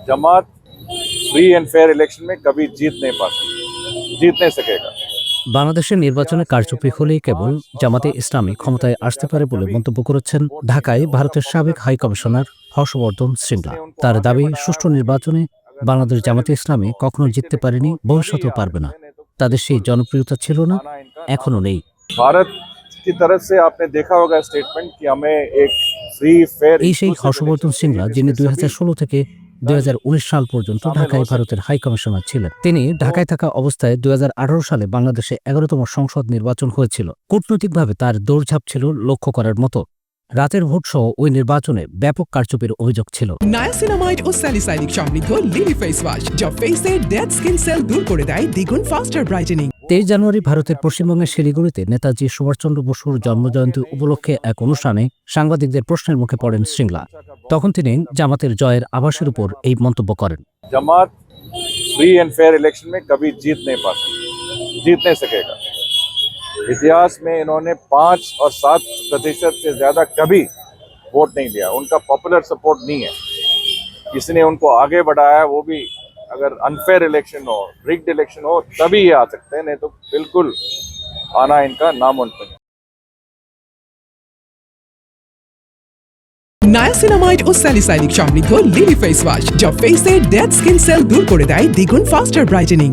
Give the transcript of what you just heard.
Jamaat free and fair election में कभी जीत नहीं सकेगा। বাংলাদেশের নির্বাচনে কারচুপি হলেই কেবল জামাতে ইসলামী ক্ষমতায় আসতে পারে বলে মন্তব্য করেছেন ঢাকায় ভারতের সাবেক হাই কমিশনার হর্ষবর্ধন শ্রিংলা। তার দাবি, সুষ্ঠু নির্বাচনে বাংলাদেশ জামাতে ইসলামী কখনো জিততে পারেনি, ভবিষ্যতেও পারবে না। তাদের সেই জনপ্রিয়তা ছিল না, এখনো নেই। भारत की तरफ से आपने देखा होगा स्टेटमेंट कि हमें एक फ्री फेयर এই সেই হর্ষবর্ধন শ্রিংলা যিনি 2016 থেকে 2019 সাল পর্যন্ত ঢাকায় ভারতের হাই কমিশনার ছিলেন। তিনি ঢাকায় থাকা অবস্থায় 2018 সালে বাংলাদেশে 11তম সংসদ নির্বাচন হয়েছিল। কূটনৈতিকভাবে তার দৌড়ঝাঁপ ছিল লক্ষ্য করার মতো। রাতের ভোট সহ ওই নির্বাচনে ব্যাপক কারচুপির অভিযোগ ছিল। নায়াসিনামাইড ও স্যালিসাইলিক সমৃদ্ধ লিলি ফেস ওয়াশ যা ফেসের ডেড স্কিন সেল দূর করে দেয় দ্বিগুণ ফাস্টার ব্রাইটেনিং। 23 জানুয়ারি ভারতের পশ্চিমবঙ্গের শিলিগুড়িতে নেতাজি সুভাষচন্দ্র বসুর জন্মজয়ন্তী উপলক্ষে এক অনুষ্ঠানে সাংবাদিকদের প্রশ্নের মুখে পড়েন শ্রিংলা। তখন তিনি জামাতের জয়ের আভাসের উপর এই মন্তব্য করেন। जमात फ्री एंड फेयर इलेक्शन में कभी जीत नहीं सकेगा। इतिहास में इन्होंने 5 और 7% से ज्यादा कभी वोट नहीं लिया। उनका पॉपुलर सपोर्ट नहीं है। किसी ने उनको आगे बढ़ाया, वो भी अगर अनफेयर इलेक्शन हो, रिग्ड इलेक्शन हो, तभी ये आ सकते हैं, नहीं तो बिल्कुल आना इनका नामुमकिन है। নায়াসিনামাইড ও স্যালিসাইলিক সমৃদ্ধ লিলি ফেস ওয়াশ যা ফেসের ডেড স্কিন সেল দূর করে দেয় দ্বিগুণ ফাস্টার ব্রাইটেনিং।